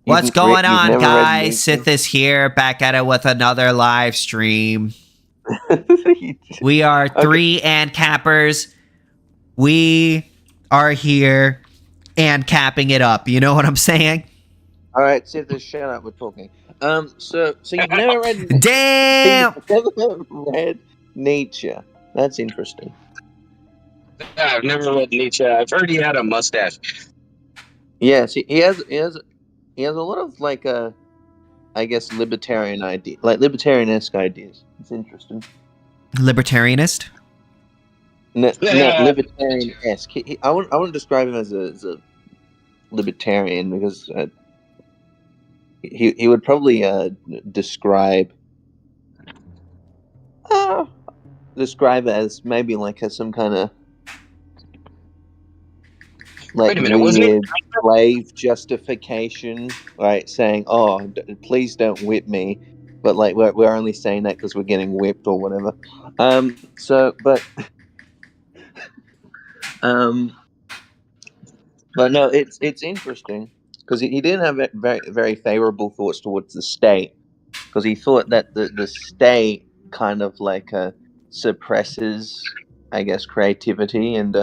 What's going on, never guys? Sithis here, back at it with another live stream. We are three Ancappers. We are here and capping it up. You know what I'm saying? All right, Sithis, shut up. We're talking. So you've never read? Damn. You've never read Nietzsche. That's interesting. I've never read Nietzsche. I've heard he had a mustache. Yes, he has a lot of I guess libertarian idea, like libertarian-esque ideas. It's interesting. Libertarianist? No, libertarian-esque. I want to describe him as a libertarian because he would probably describe it as maybe like some kind of like weird slave justification, right? Saying, "Oh, please don't whip me," but like we're only saying that because we're getting whipped or whatever. But no, it's interesting because he didn't have very very favorable thoughts towards the state because he thought that the state kind of suppresses, I guess, creativity and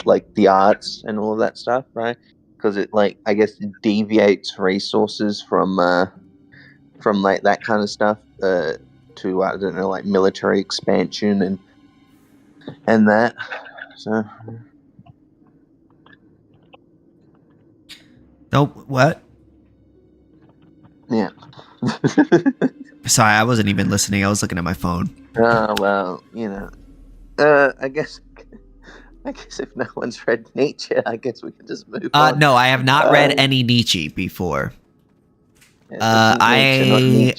like the arts and all of that stuff, right? Because it I guess it deviates resources from like that kind of stuff to I don't know, like military expansion and that. So Nope. What? yeah. Sorry, I wasn't even listening. I was looking at my phone. Oh well, I guess if no one's read Nietzsche, I guess we can just move on. No, I have not read any Nietzsche before. I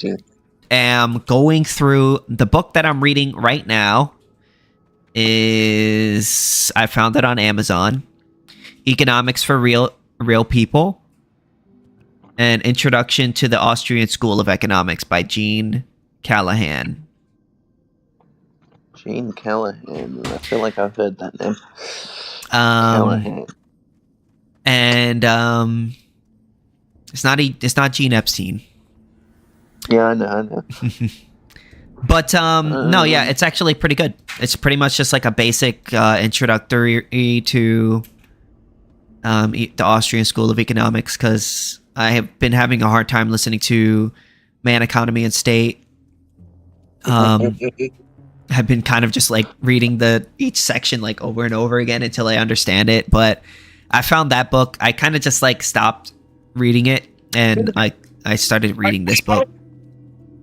am going through the book that I'm reading right now. I found it on Amazon. Economics for Real People. An Introduction to the Austrian School of Economics by Gene Callahan. Gene Callahan. I feel like I've heard that name. Callahan. And it's not Gene Epstein. Yeah, I know. But no, yeah, it's actually pretty good. It's pretty much just like a basic introductory to the Austrian School of Economics, because I have been having a hard time listening to Man, Economy, and State. I've been kind of just like reading each section like over and over again until I understand it. But I found that book. I kind of just like stopped reading it, and I started reading this book.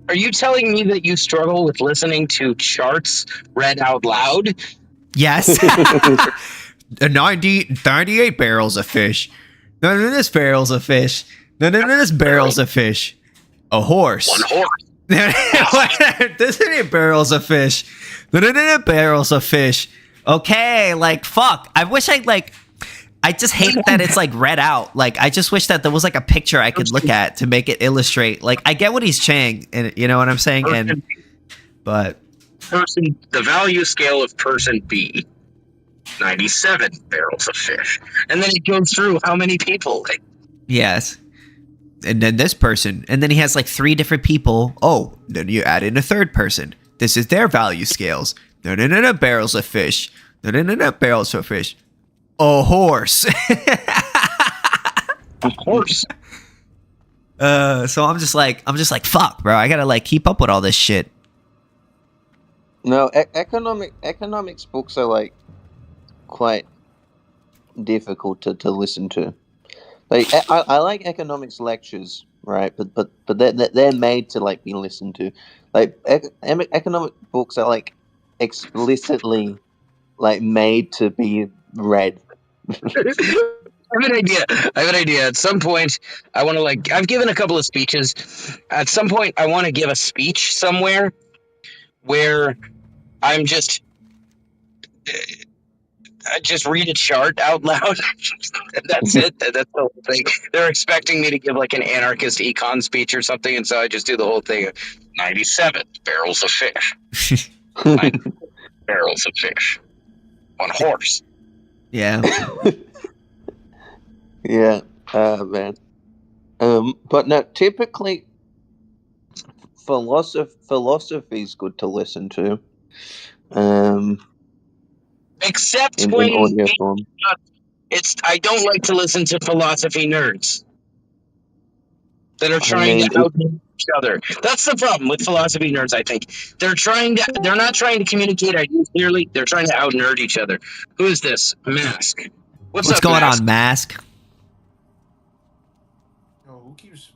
Are you telling me that you struggle with listening to charts read out loud? Yes. 98 barrels of fish. No, this barrels of fish. No, this barrels of fish. A horse. One horse. This ain't barrels of fish. No, barrels of fish. Okay, like, fuck. I wish I just hate that it's like read out. Like, I just wish that there was like a picture I could look at to make it illustrate. Like, I get what he's saying, and you know what I'm saying. The value scale of person B, 97 barrels of fish, and then it goes through how many people. Yes, and then this person, and then he has like 3 different people. Oh, then you add in a third person. This is their value scales. No, barrels of fish. No, barrels of fish. A horse. A horse. So I'm just like, fuck, bro. I gotta like keep up with all this shit. No, economics books are like quite difficult to listen to. Like I like economics lectures, right? But they're made to like be listened to. Like economic books are like explicitly like made to be read. I have an idea. At some point, I want to I've given a couple of speeches. At some point, I want to give a speech somewhere where I just read a chart out loud. That's it. That's the whole thing. They're expecting me to give like an anarchist econ speech or something, and so I just do the whole thing. 97 barrels of fish. 9 barrels of fish. On a horse. Yeah. Yeah. Man. But no, typically philosophy is good to listen to. Except In when audio form. I don't like to listen to philosophy nerds that are I trying to mean, out each other. That's the problem with philosophy nerds, I think. They're not trying to communicate ideas clearly, they're trying to out nerd each other. Who is this? Mask. What's What's up, going Mask? on, Mask? Yo, who keeps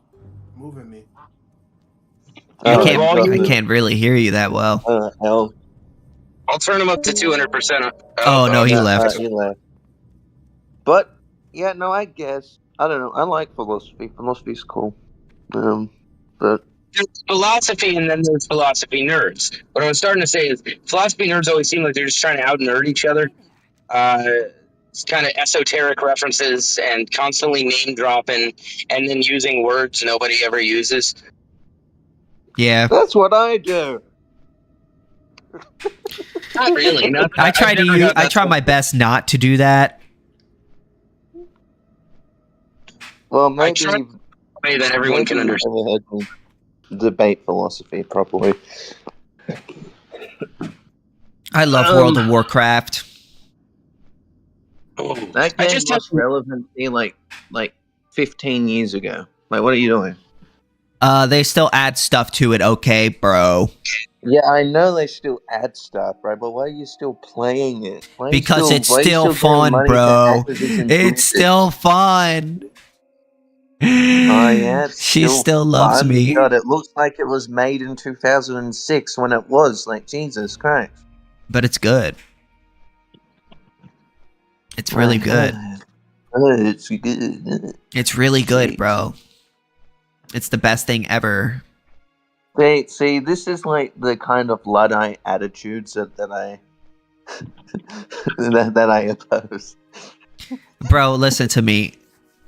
moving me? Your I volume? can't really hear you that well. Hell, I'll turn them up to 200%. Oh, no, he left. he left. But yeah, no, I guess I don't know. I like philosophy. Philosophy's cool. But There's philosophy and then there's philosophy nerds. What I was starting to say is philosophy nerds always seem like they're just trying to out nerd each other. It's kind of esoteric references and constantly name dropping and then using words nobody ever uses. Yeah. that's what I do. Not really. Not that I try I've never got I that try my best not to do that. Well, I maybe try way that everyone can maybe understand. you've never heard me debate philosophy properly. I love World of Warcraft. That I game just have lost relevancy like 15 years ago. Like, what are you doing? They still add stuff to it, okay, bro. Yeah, I know they still add stuff, right? But why are you still playing it? Because it's why are you still giving fun, money to bro. Activision It's Blizzard? still fun. Oh yeah, it's She still loves fun. me. God, it looks like it was made in 2006 when it was. Like, Jesus Christ. But it's good. It's really My good. God. Oh, it's good. It's really good, bro. It's the best thing ever. See, this is like the kind of Luddite attitudes that I that I oppose. Bro, listen to me.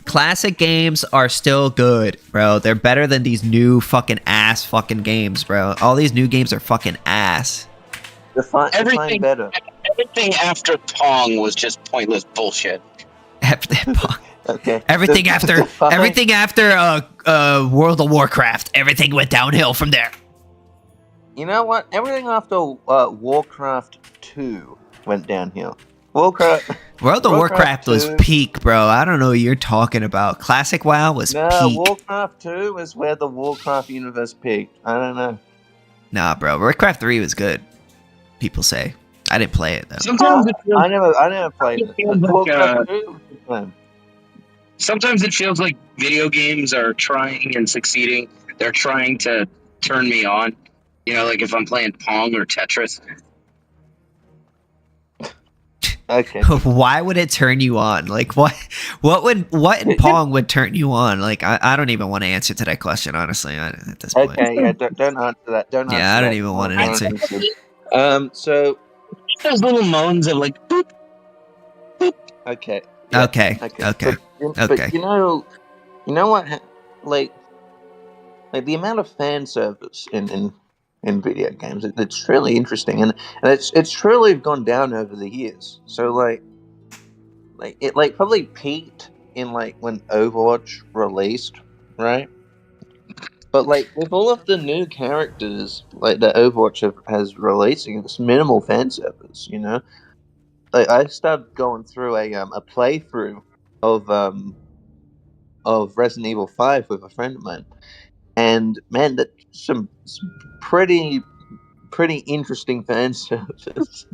Classic games are still good, bro. They're better than these new fucking ass fucking games, bro. All these new games are fucking ass. Define everything. better. Everything after Pong was just pointless bullshit. Okay. Everything after Define- World of Warcraft, everything went downhill from there. You know what? Everything after Warcraft 2 went downhill. World of Warcraft was 2 peak, bro. I don't know what you're talking about. Classic WoW was peak. Warcraft 2 is where the Warcraft universe peaked. I don't know. Nah, bro. Warcraft 3 was good. People say. I didn't play it though. Sometimes it feels, I never played it. feels like, Warcraft 2 was the plan. sometimes it feels like video games are trying and succeeding. They're trying to turn me on. You know, like if I'm playing Pong or Tetris. Okay. Why would it turn you on? Like what in Pong would turn you on? Like I don't even want to answer to that question, honestly, at this point. Okay, yeah, don't answer that. I don't even want to answer. So Those little moans of like boop. okay. Yeah, Okay. But you know what? Like the amount of fan service in video games, it's really interesting, and it's truly gone down over the years. So it probably peaked in when Overwatch released, right? But with all of the new characters that Overwatch has releasing, it's minimal fan service. You know, I started going through a playthrough of Resident Evil 5 with a friend of mine, and man, that's some pretty interesting fan service.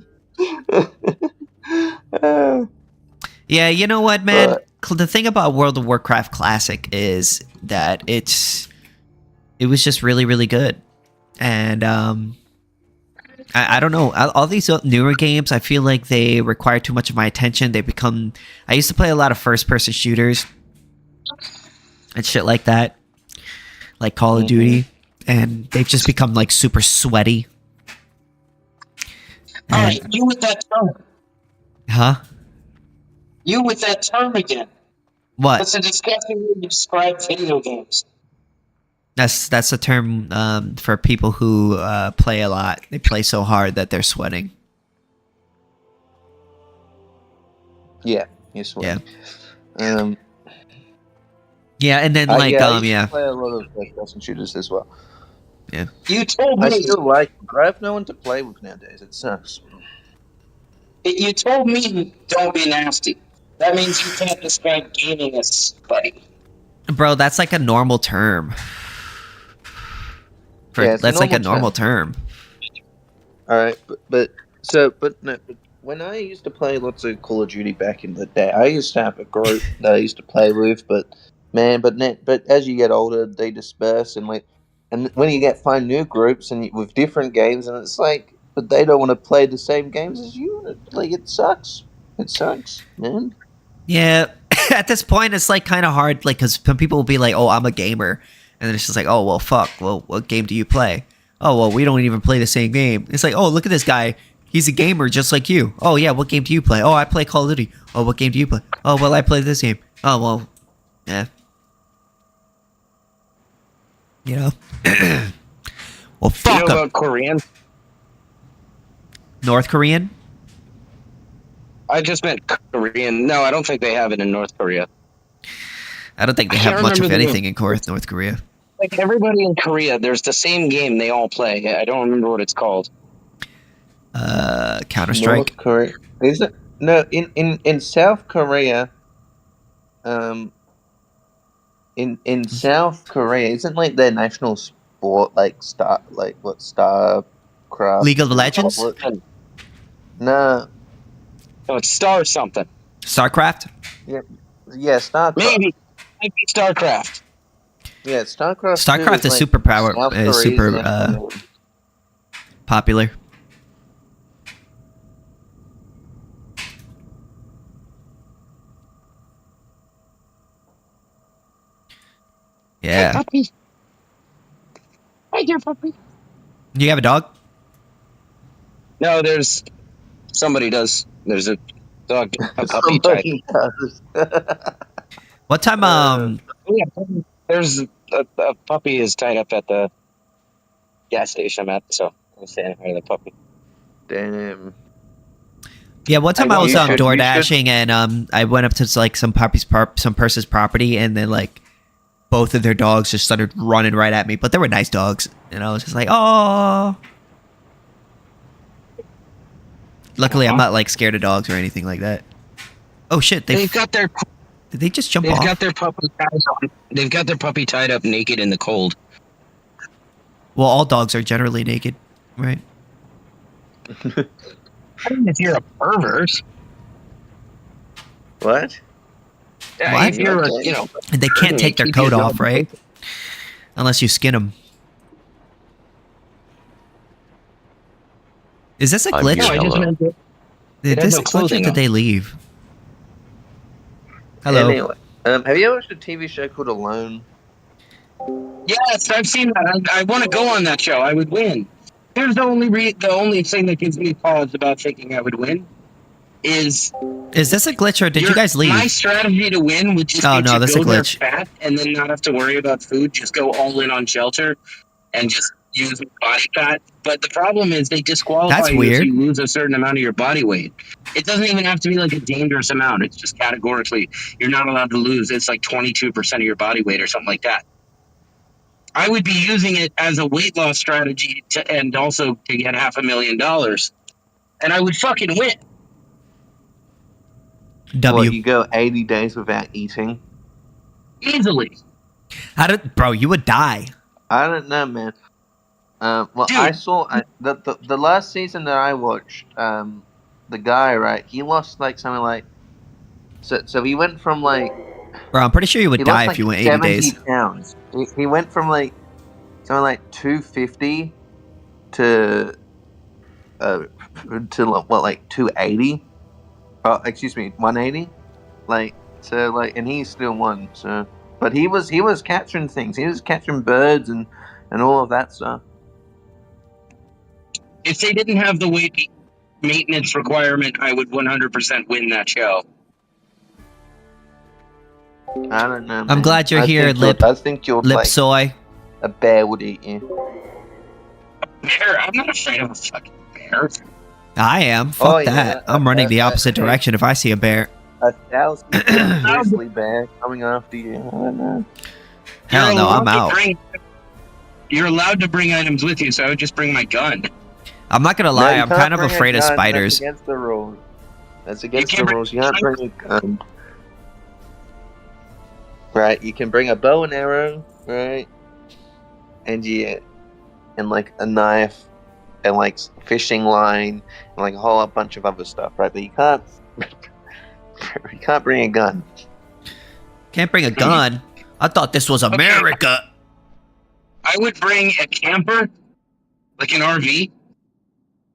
Yeah, you know what, man? The thing about World of Warcraft Classic is that it was just really, really good. And I don't know. All these newer games, I feel like they require too much of my attention. I used to play a lot of first-person shooters and shit like that, like Call of Duty, and they've just become super sweaty. All right, you with that term. Huh? You with that term again. What? That's a disgusting way to describe video games. That's a term for people who play a lot. They play so hard that they're sweating. Yeah, you're sweating. Yeah. Yeah, and then I used yeah. to play a lot of first-person shooters as well. You told I me. still like them, but I have no one to play with nowadays. It sucks. You told me don't be nasty. That means you can't describe gaming as buddy. Bro, that's like a normal term. Yeah, it's a That's like a normal normal term. All right, but when I used to play lots of Call of Duty back in the day, I used to have a group that I used to play with. But man, but as you get older, they disperse, and when you find new groups with different games, and it's like, but they don't want to play the same games as you. Like it sucks. It sucks, man. Yeah, at this point, it's like kind of hard, like, because some people will be like, "Oh, I'm a gamer," and then it's just like, "Oh, well, fuck. Well, what game do you play?" "Oh, well, we don't even play the same game." It's like, "Oh, look at this guy. He's a gamer just like you." "Oh, yeah. What game do you play?" "Oh, I play Call of Duty." "Oh, what game do you play?" "Oh, well, I play this game." "Oh, well, yeah." You know. Well, You fuck know 'em. about Korean? North Korean. I just meant Korean. No, I don't think they have it in North Korea. I don't think they I have can't much of remember the anything name. in North Korea. Like everybody in Korea, there's the same game they all play. I don't remember what it's called. Counter Strike. North Korea is it? No, in South Korea. In South Korea, isn't like their national sport like StarCraft? League of Legends? No, No, it's Star something. StarCraft. yeah, StarCraft. Maybe StarCraft. Yeah, StarCraft. StarCraft is like super South Korea's super national game. popular. Yeah. Hey, puppy. Hey, dear puppy. Do you have a dog? No, somebody does. There's a dog, a puppy type. Somebody does. What time? Yeah, there's a puppy is tied up at the gas station I'm at, so I'm saying hi to the puppy. Damn. Yeah, one time I was You should- door you should- dashing and I went up to like some person's property and then like both of their dogs just started running right at me, but they were nice dogs, and I was just like, oh. Luckily, I'm not like scared of dogs or anything like that. Oh shit! They've got their Did they just jump they've off? got their puppy tied. They've got their puppy tied up naked in the cold. Well, all dogs are generally naked, right? I mean, if you're a pervert, What? What? if you're a, And they can't take their keep coat your off, dog- right? Unless you skin them. Is this a I'm glitch? No, I just meant that Did it has this no glitch or clothing did on. they leave? Hello. Anyway, have you ever watched a TV show called Alone? Yes, I've seen that. I want to go on that show. I would win. Here's the only thing that gives me pause about thinking I would win is Is this a glitch or did you guys leave? My strategy to win would just Oh, be no, to that's a go there glitch. fat and then not have to worry about food. Just go all in on shelter and just use body fat. But the problem is they disqualify That's you weird. if you lose a certain amount of your body weight. It doesn't even have to be like a dangerous amount. It's just categorically you're not allowed to lose. It's like 22% of your body weight or something like that. I would be using it as a weight loss strategy and also to get $500,000, and I would fucking win. W. What, you go 80 days without eating? Easily. Bro, you would die. I don't know, man. Well, Dude. I saw the last season that I watched. The guy, right? He lost like something like. So he went from like. Bro, I'm pretty sure you would He die lost if like you went 80 70 days. pounds. He went from like something like 250 to what, like 280? Oh, excuse me, 180. And he still won. So, but he was capturing things. He was capturing birds and all of that stuff. If they didn't have the weight maintenance requirement, I would 100% win that show. I don't know. I'm man. glad you're here, I think you're Lip like soy. a bear would eat you. Bear? I'm not afraid of a fucking bear. I am. Fuck Oh, yeah, that. I'm running the that- opposite hey. direction if I see a bear. 1,000 pound grizzly bear coming after you. I don't know. Hell no, I'm out. You're allowed to bring items with you, so I would just bring my gun. I'm not gonna lie, No, you I'm can't kind of bring a afraid of gun. spiders. That's against the rules. That's against the can't rules. You can't bring a gun. Right, you can bring a bow and arrow, right? And like a knife and like fishing line and like a whole bunch of other stuff, right? But you can't bring a gun. Can't bring a gun. I thought this was America. I would bring a camper, like an RV.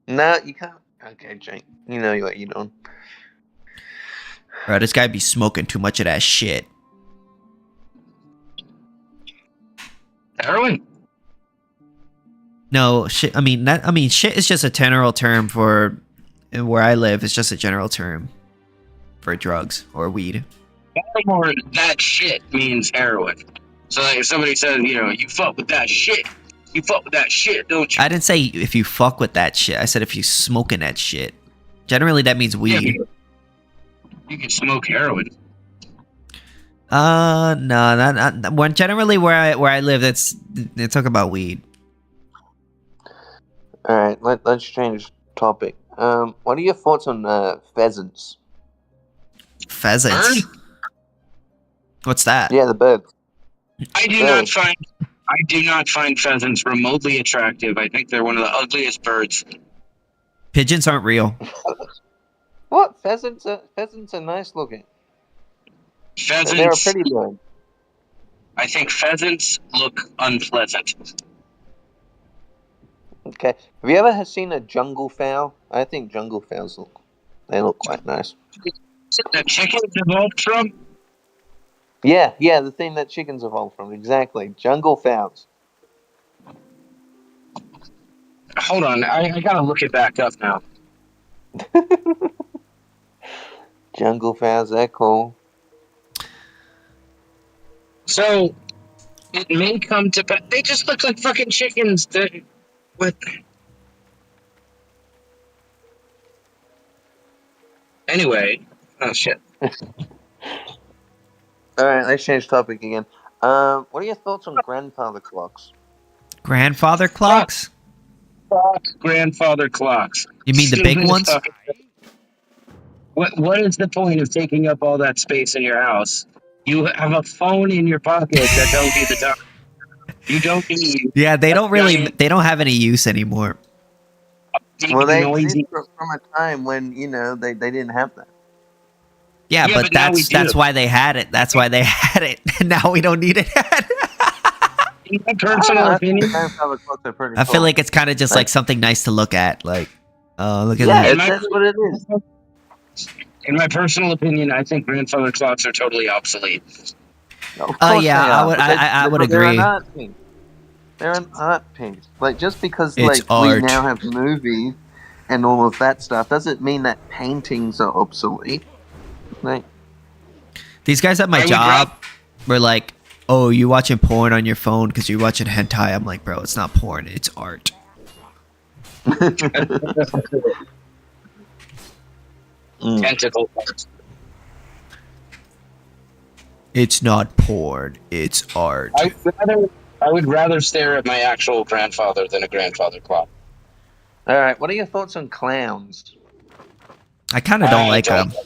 No, you can't. Okay, Jake, you know what you're doing. Bro, this guy be smoking too much of that shit. Heroin. No, shit. I mean, shit is just a general term for where I live. It's just a general term for drugs or weed. Or that shit means heroin. So like if somebody says, you fuck with that shit. You fuck with that shit, don't you? I didn't say if you fuck with that shit. I said if you smoking that shit. Generally, that means weed. Yeah, you can smoke heroin. No, not when generally where I live, they talk about weed. All right, let's change topic. What are your thoughts on pheasants? Pheasants. Bird? What's that? Yeah, the bird. I do not find pheasants remotely attractive. I think they're one of the ugliest birds. Pigeons aren't real. What? Pheasants are nice looking. They're a Pheasants. pretty bird. I think pheasants look unpleasant. Okay. Have you ever seen a jungle fowl? I think jungle fowls look quite nice. The chickens evolved from? Yeah, the thing that chickens evolved from. Exactly. Jungle fowls. Hold on, I gotta look it back up now. Jungle fowls, they're cool. So, it may come to pass. They just look like fucking chickens. What? Anyway, oh shit. Alright, let's change topic again. What are your thoughts on grandfather clocks? Grandfather clocks? Grandfather clocks. You mean the big ones? What is the point of taking up all that space in your house? You have a phone in your pocket that tells you the time. You don't need. Yeah, they don't have any use anymore. Well, they noisy. exist from a time when, they didn't have that. Yeah, Yeah, but but now we that's do. why they had it. That's why they had it. And now we don't need it. In my personal opinion, Grandfather clocks are pretty I cool. feel like it's kind of just like something nice to look at. Like, oh, look at Yeah, that. that's what it is. in my personal opinion, I think grandfather clocks are totally obsolete. Of Oh, course yeah, they are, but I would they're agree. an art piece. They're an art piece. Like, just because It's we art. now have movies and all of that stuff doesn't mean that paintings are obsolete. Like, These guys at my I would job were like, "Oh, you watching porn on your phone because you're watching hentai?" I'm like, "Bro, it's not porn. It's art." Tentacle parts. It's not porn. It's art. I would rather stare at my actual grandfather than a grandfather clock. all right, what are your thoughts on clowns? I kind of don't I like don't- them.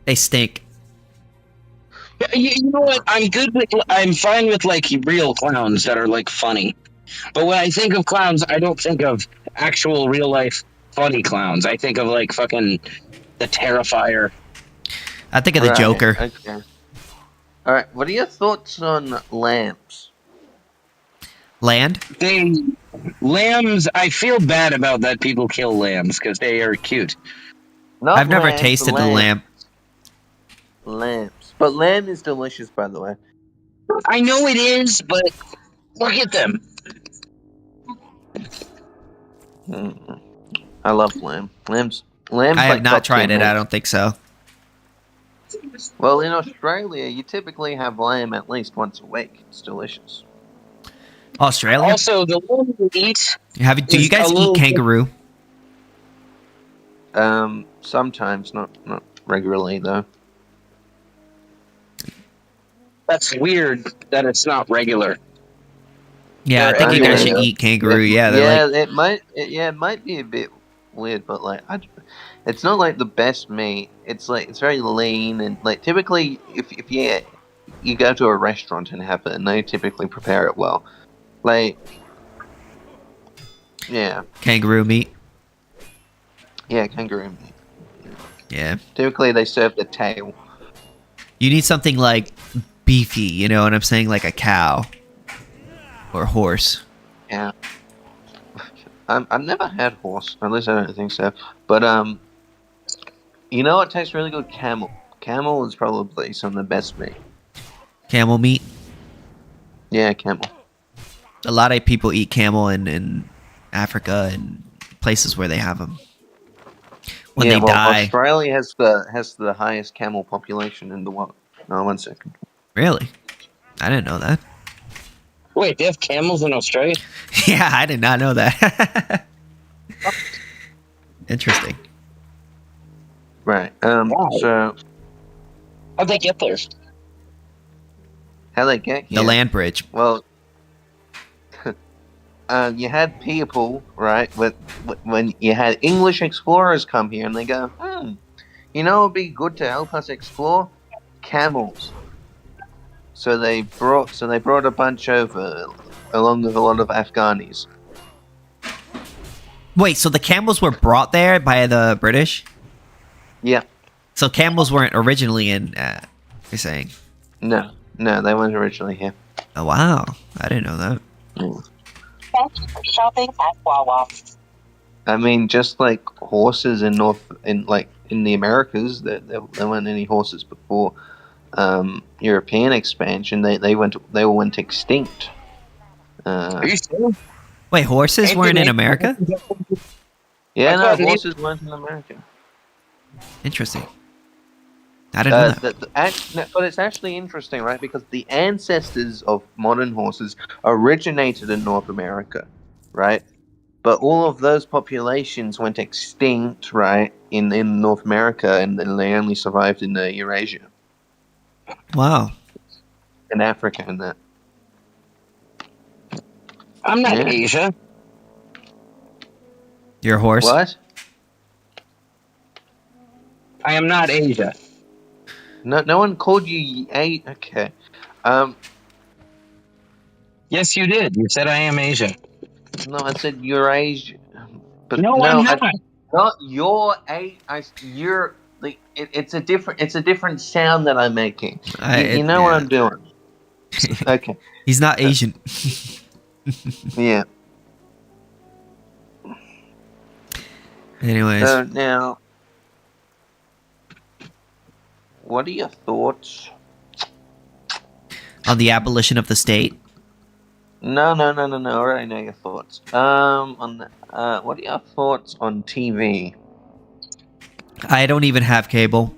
They stink. You know what? I'm fine with like real clowns that are like funny. But when I think of clowns, I don't think of actual real life funny clowns. I think of like fucking the Terrifier. I think of the Right, Joker. Okay. All right, what are your thoughts on lamps? Land? Lambs. I feel bad about that people kill lambs because they are cute. Not I've never lambs, tasted the lamb. Lamps. But lamb is delicious, by the way. I know it is, but look at them. Mm. I love lamb. Lambs. I Like have not top tried 10 it. I meat. don't think so. Well, in Australia, you typically have lamb at least once a week. It's delicious. Australia? Also, the lamb we eat. Do you is guys a eat little kangaroo? Sometimes, not regularly though. That's weird that it's not regular. Yeah, I They're think you guys everywhere. should eat kangaroo. Yeah, they're like, It might be a bit weird, but like, it's not like the best meat. It's like it's very lean and like typically, if you go to a restaurant and have it, and they typically prepare it well. Like, yeah, kangaroo meat. yeah, kangaroo meat. Yeah. Typically, they serve the tail. You need something like beefy, you know what I'm saying? Like a cow or horse. Yeah, I've never had horse, at least I don't think so. But you know what tastes really good? Camel. Camel is probably some of the best meat. Camel meat. Yeah, camel. A lot of people eat camel in Africa and places where they have them. When they die. Australia has the highest camel population in the world. No, 1 second. Really? I didn't know that. Wait, they have camels in Australia? Yeah, I did not know that. Interesting. Right. Wow. So How'd they get there? how they get here? The land bridge. Well, you had people, right? When you had English explorers come here, and they go, you know, it'd be good to help us explore camels. So they brought a bunch over, along with a lot of Afghanis. Wait, so the camels were brought there by the British? Yeah. So camels weren't originally in, you're saying? No, they weren't originally here. Oh, wow. I didn't know that. Shopping at Wawa. I mean, just like horses in the Americas, there weren't any horses before European expansion. They all went extinct. Are you serious? Wait, horses weren't in America? Yeah, I no, thought horses weren't in America. Interesting. I didn't know that. But it's actually interesting, right? Because the ancestors of modern horses originated in North America, right? But all of those populations went extinct, right, in North America, and then they only survived in Eurasia Wow. and Africa and that. I'm not Yeah. Asia. You're a horse? What? I am not Asia. No one called you okay. Yes, you did. You said I am Asia. No, I said Eurasia. But No, I'm not. Not your you're like it's a different sound that I'm making. You know what I'm doing. Okay. He's not Asian. Yeah. Anyways. So now, what are your thoughts? On the abolition of the state? No. I already know your thoughts. What are your thoughts on TV? I don't even have cable.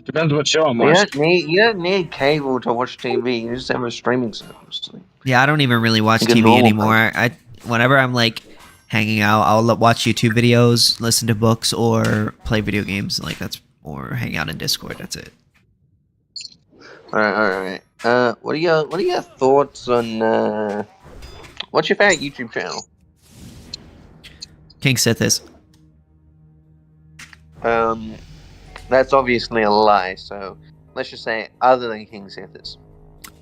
Depends what show I'm You watching. don't need cable to watch TV. You just have a streaming service. Yeah, I don't even really watch Like a TV normal anymore. Whenever I'm like hanging out, I'll watch YouTube videos, listen to books, or play video games. Or hang out in Discord. That's it. All right. What are your thoughts on what's your favorite YouTube channel? KingSithis. That's obviously a lie. So let's just say other than KingSithis.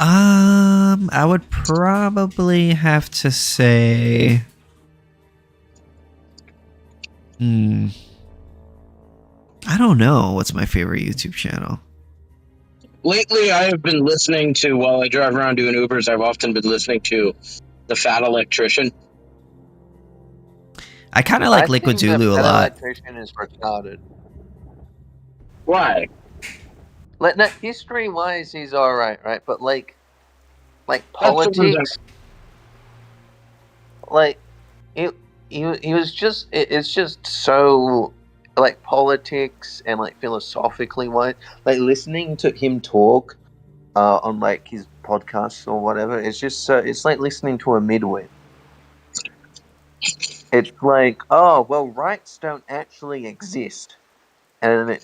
I would probably have to say. I don't know what's my favorite YouTube channel. Lately, I have been listening to, while I drive around doing Ubers, I've often been listening to The Fat Electrician. I kind of like Liquid Zulu a lot. Electrician is retarded. Why? Like, no, history-wise, he's alright, right? But like politics, like he was just it's just so like politics and like philosophically wise, like listening to him talk on like his podcasts or whatever. It's just so it's like listening to a midwit. It's like, oh well, rights don't actually exist, and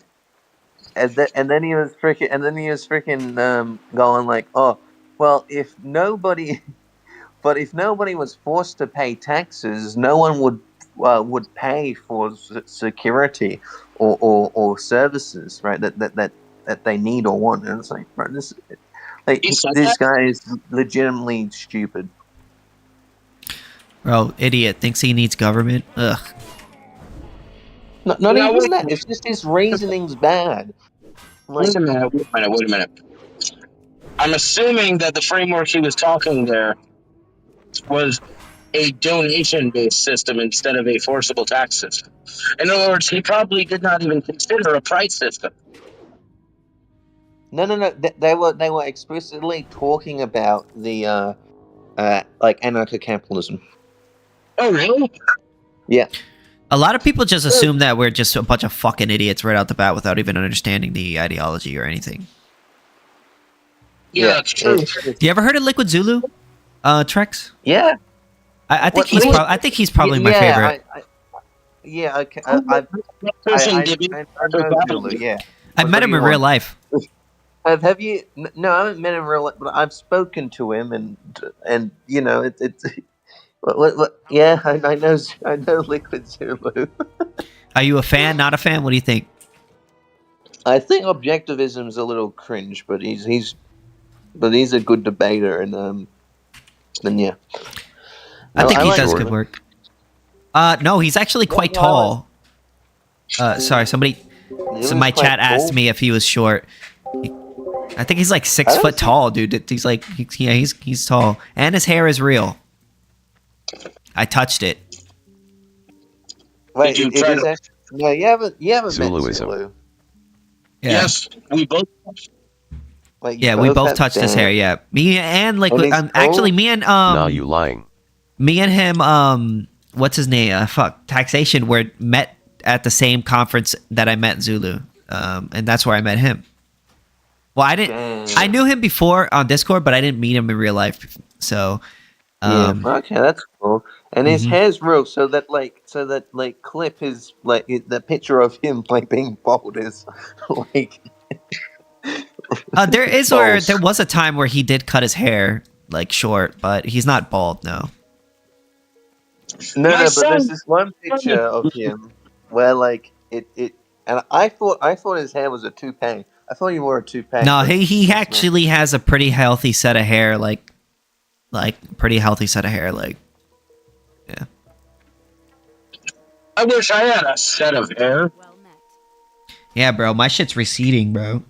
and then he was freaking going like, oh, well, if nobody but if nobody was forced to pay taxes, no one would pay for security or services, right? That they need or want. And it's like, bro, He said this that? guy is legitimately stupid. Bro, idiot thinks he needs government. Ugh. Not Now, even wait, that. It's just his reasoning's bad. Like, wait a minute. Wait a minute. I'm assuming that the framework he was talking there was a donation-based system instead of a forcible tax system. In other words, he probably did not even consider a price system. no. They were explicitly talking about the like anarcho-capitalism. Oh, really? Yeah. A lot of people just assume that we're just a bunch of fucking idiots right out the bat without even understanding the ideology or anything. Yeah, that's true. You ever heard of Liquid Zulu, Trex? Yeah. I think What- I think he's probably my favorite. Yeah, okay. Person I did know Zulu. Yeah. I've met him in real life. Have you? No, I haven't met him in real life, but I've spoken to him, and you know, it's. Yeah, I know Liquid Zulu. Are you a fan? Not a fan? What do you think? I think objectivism's a little cringe, but he's a good debater, and yeah. I No, think he like does him. good work. No, he's actually quite tall. Sorry, somebody. He So was my quite chat asked tall. me if he was short. I think he's like 6 I don't foot tall, dude. He's like, he's tall, and his hair is real. I touched it. Wait, Did you it try is to- actually. No, you haven't met Zuluism. Zulu. Yeah. Yes, we both. Like, you Yeah, we both have touched his hair. Yeah, me and like And he's actually tall? me and Nah, you lying. me and him what's his name? Fuck, Taxation were met at the same conference that I met Zulu. And that's where I met him. Well, I didn't. Damn. I knew him before on Discord, but I didn't meet him in real life. So, Yeah, okay, that's cool. And his Mhm. hair's real, so that clip is like the picture of him like being bald is like. there was a time where he did cut his hair like short, but he's not bald. No. No, My but son- there's this one picture of him where like it, and I thought his hair was a toupee. I thought he wore a toupee. No, but he it's not. actually has a pretty healthy set of hair, like pretty healthy set of hair, like yeah. I wish I had a set of hair. Well met. Yeah, bro, my shit's receding, bro.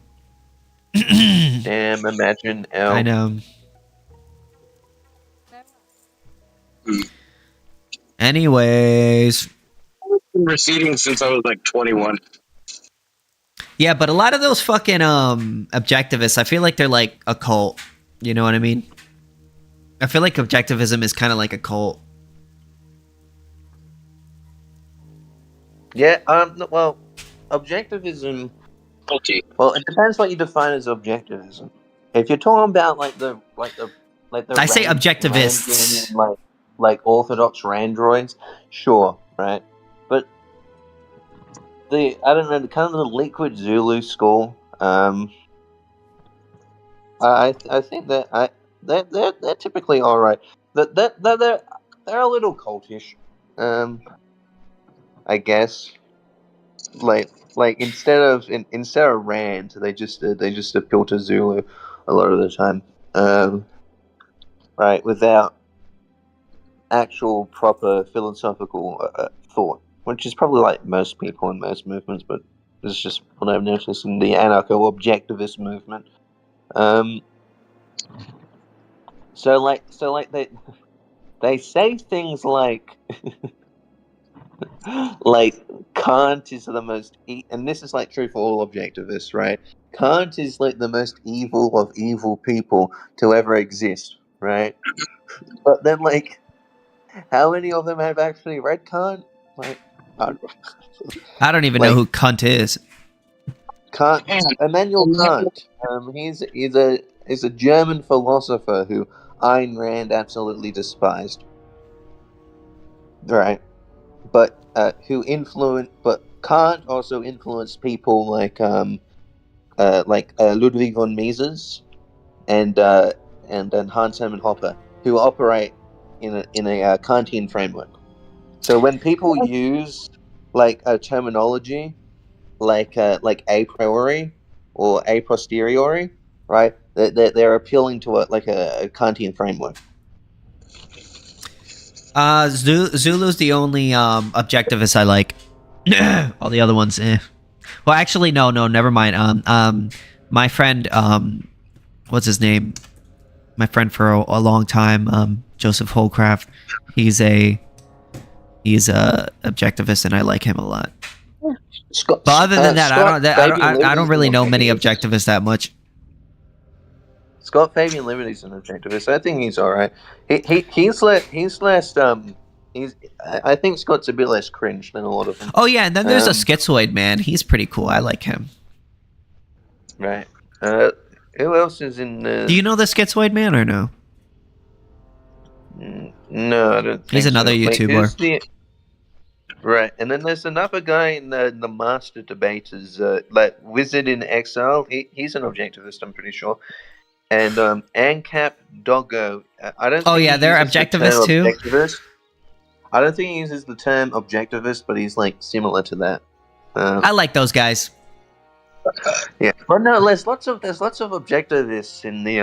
Damn, imagine L. I know. Anyways, Been receding since I was like 21. yeah, but a lot of those fucking objectivists, I feel like they're like a cult. You know what I mean? I feel like objectivism is kind of like a cult. Yeah. Well, objectivism. Okay. Well, it depends what you define as objectivism. If you're talking about like the I say objectivists. Randian, like orthodox Randroids, sure, right? But I don't know, the kind of the Liquid Zulu school. I think that they're typically all right. They're a little cultish. I guess like instead of Rand, they just appeal to Zulu a lot of the time. Right, without actual proper philosophical thought, which is probably like most people in most movements, but this is just what I've noticed in the anarcho-objectivist movement. So they say things like like Kant is the most and this is like true for all objectivists, right? Kant is like the most evil of evil people to ever exist, right? But then like, how many of them have actually read Kant? Like, I don't even know who cunt is. Kant, Immanuel Kant. He's a German philosopher who Ayn Rand absolutely despised. Right, but Kant also influenced people like Ludwig von Mises and then Hans Hermann Hoppe, who operate in a Kantian framework. So when people use like a terminology like a priori or a posteriori, right? They're appealing to a Kantian framework. Zulu's the only objectivist I like. All the other ones, eh. Well, actually, no, never mind. My friend, what's his name? My friend for a long time, Joseph Holcraft. He's a objectivist, and I like him a lot. Scott, But other than that, I don't really know many objectivists. objectivists that much. Scott Fabian Liberty's an objectivist. I think he's all right. He's less he's. I think Scott's a bit less cringe than a lot of them. Oh yeah, and then there's a schizoid man. He's pretty cool. I like him. Right. Who else is in? Do you know the schizoid man or no? No, I don't. Think He's another so. YouTuber. Right, and then there's another guy in the Master Debaters, like Wizard in Exile. He's an objectivist, I'm pretty sure. And Ancap Doggo. I don't. Oh think yeah, he they're uses the objectivists term too. objectivist. I don't think he uses the term objectivist, but he's like similar to that. I like those guys. Yeah, but no, there's lots of objectivists in the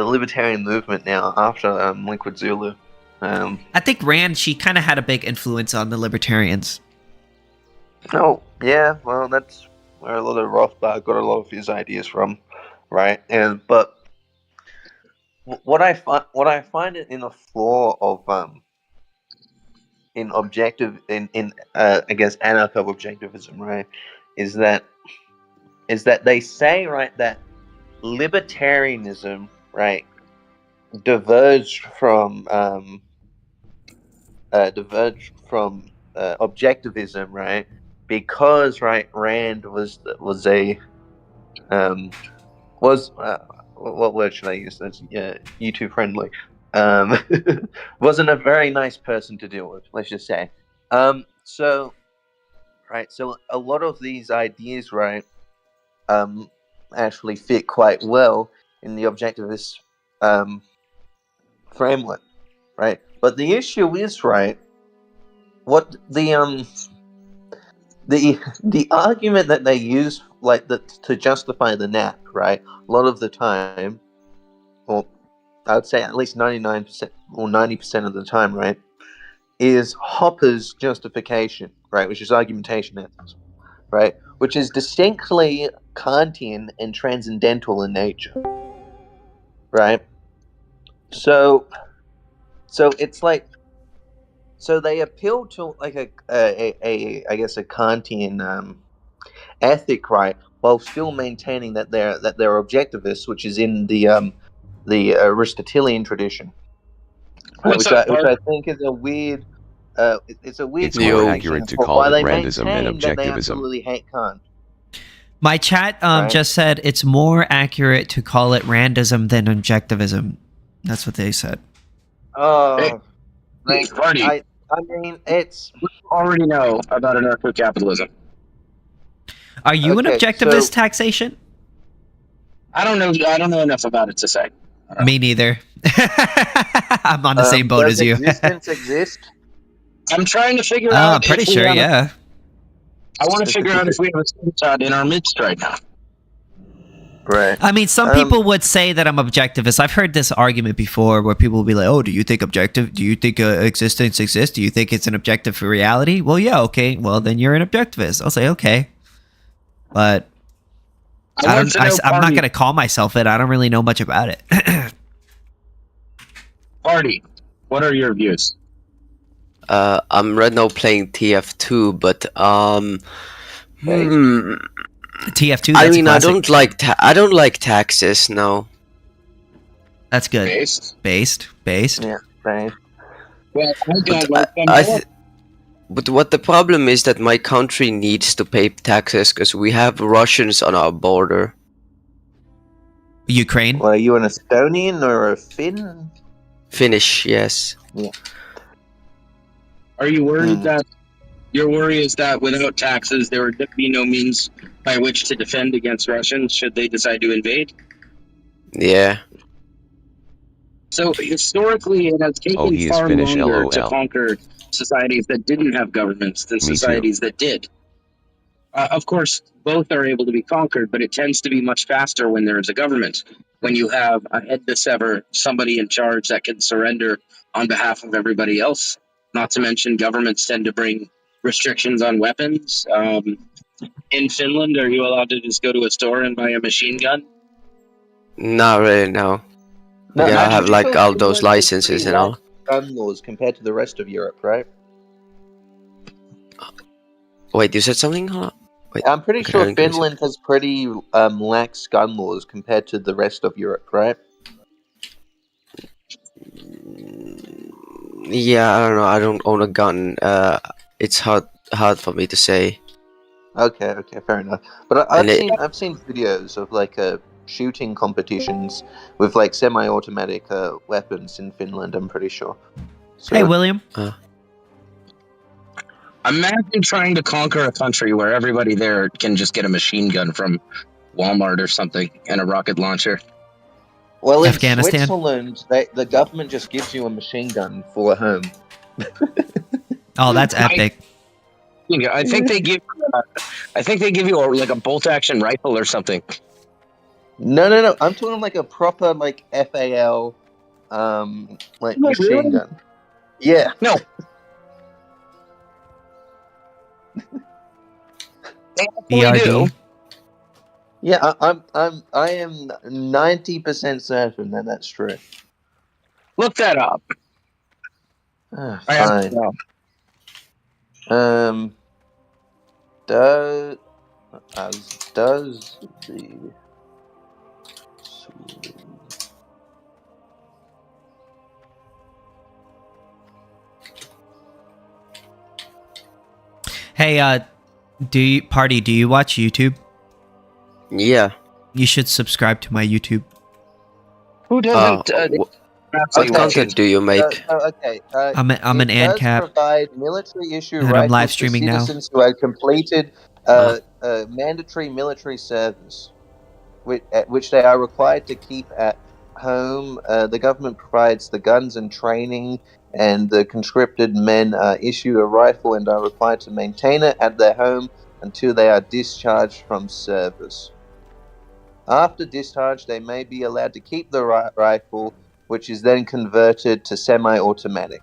libertarian movement now after Liquid Zulu. I think Rand, she kind of had a big influence on the libertarians. Oh yeah, well that's where a lot of Rothbard got a lot of his ideas from, right? But what I find it in a flaw of in objective in I guess anarcho-objectivism, right, is that they say, right, that libertarianism, right, diverged from objectivism, right, because, right, Rand was what word should I use that's YouTube friendly, wasn't a very nice person to deal with, let's just say. So a lot of these ideas, right, actually fit quite well in the objectivist framework, right? But the issue is, right, what the argument that they use, like, to justify the nap, right, a lot of the time, or I would say at least 99% or 90% of the time, right, is Hopper's justification, right, which is argumentation ethics, right, which is distinctly Kantian and transcendental in nature, right? So it's like, so they appeal to like a I guess a Kantian ethic, right, while still maintaining that they're objectivists, which is in the Aristotelian tradition, right, which I think is a weird. It's a weird. It's inaccurate to call it randism and that they objectivism. absolutely hate Kant. My chat just said it's more accurate to call it randism than objectivism. That's what they said. Oh, Hey, Marty. I mean, it's. We already know about anarcho-capitalism. Are you an Okay, objectivist, so- taxation? I don't know enough about it to say. Me neither. I'm on the same boat does as you. Existence exist? I'm trying to figure Oh, out. I'm pretty if we sure, have yeah. I want to figure out if we have a screenshot in our midst right now. Right. I mean, some people would say that I'm objectivist. I've heard this argument before where people will be like, oh, do you think existence exists? Do you think it's an objective for reality? Well, yeah, okay. Well, then you're an objectivist. I'll say, okay. But I'm not going to call myself it. I don't really know much about it. Party, what are your views? I'm right now playing TF2, but TF2, that's I mean, classic. I don't like taxes. No. That's good. Based? Based. Yeah, right. Well, But what the problem is that my country needs to pay taxes because we have Russians on our border. Ukraine? Well, are you an Estonian or a Finn? Finnish, yes. Are you worried that Your worry is that without taxes, there would be no means by which to defend against Russians should they decide to invade. Yeah. So historically, it has Oh, taken he is far Finnish, longer to lol. conquer societies that didn't have governments than Me too. societies that did. Of course, both are able to be conquered, but it tends to be much faster when there is a government. When you have a head to sever, somebody in charge that can surrender on behalf of everybody else. Not to mention, governments tend to bring restrictions on weapons. In Finland, are you allowed to just go to a store and buy a machine gun? Not really, no. No, You gotta I'm have pretty like sure all those Finland has licenses pretty and all. lax gun laws compared to the rest of Europe, right? Wait, you said something? Wait, I'm pretty okay, I sure didn't get it. Finland has pretty lax gun laws compared to the rest of Europe, right? Yeah, I don't know. I don't own a gun. It's hard for me to say. Okay, fair enough. But And I've seen videos of like shooting competitions with like semi-automatic weapons in Finland. I'm pretty sure. So, Hey, William. Imagine trying to conquer a country where everybody there can just get a machine gun from Walmart or something and a rocket launcher. well, in Afghanistan. Switzerland, the government just gives you a machine gun for a home. Oh, that's epic. I think they give. I think they give you like a bolt action rifle or something. No. I'm talking like a proper like FAL, like No, machine really? gun. Yeah. No. They actually do. BRD. Yeah, I am 90% certain that that's true. Look that up. Ah, I have to fine. know. Does the Hey, do you watch YouTube? yeah. You should subscribe to my YouTube. Who doesn't? What Okay. content do you make? okay. I'm an It does Ancap, provide military issue and I'm live rifles to streaming now. citizens who have completed mandatory military service, which they are required to keep at home. The government provides the guns and training, and the conscripted men are issued a rifle and are required to maintain it at their home until they are discharged from service. After discharge, they may be allowed to keep the rifle, which is then converted to semi-automatic.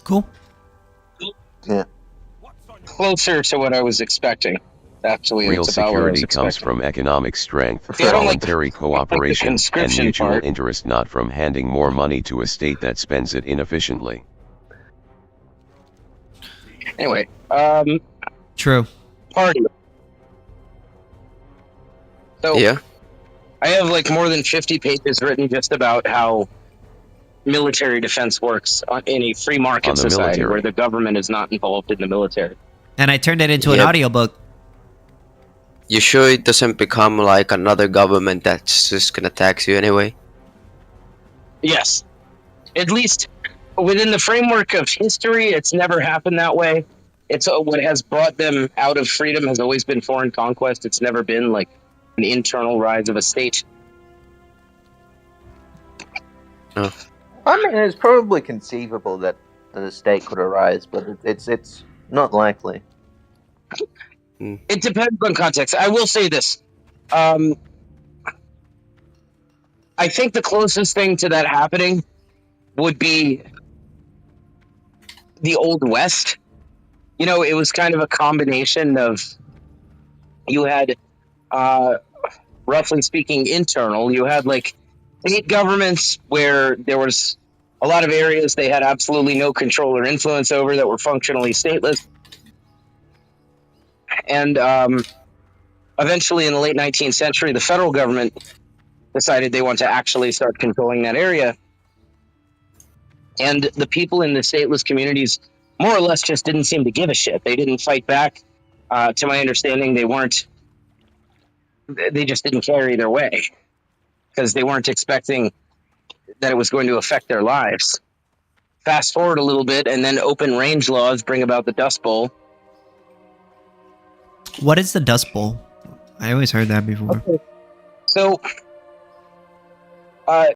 Cool. Yeah. Closer to what I was expecting. Actually, Real it's about what I was security comes expecting. from economic strength, See, I don't like the- voluntary cooperation, and conscription mutual part. interest, not from handing more money to a state that spends it inefficiently. Anyway, True. party. So Yeah. I have like more than 50 pages written just about how military defense works in a free market On the society military. where the government is not involved in the military. And I turned it into an Yep. audiobook. You sure it doesn't become like another government that's just gonna tax you anyway? Yes. At least within the framework of history, it's never happened that way. It's what has brought them out of freedom has always been foreign conquest. It's never been like an internal rise of a state. I mean, it's probably conceivable that a state could arise, but it's not likely. It depends on context. I will say this. I think the closest thing to that happening would be the Old West. You know, it was kind of a combination of you had, roughly speaking, internal. You had like state governments where there was a lot of areas they had absolutely no control or influence over that were functionally stateless. And eventually, in the late 19th century, the federal government decided they want to actually start controlling that area. And the people in the stateless communities more or less just didn't seem to give a shit. They didn't fight back. To my understanding, they just didn't care either way because they weren't expecting that it was going to affect their lives. fast forward a little bit, and then open range laws bring about the Dust Bowl. What is the Dust Bowl? I always heard that before. Okay. So,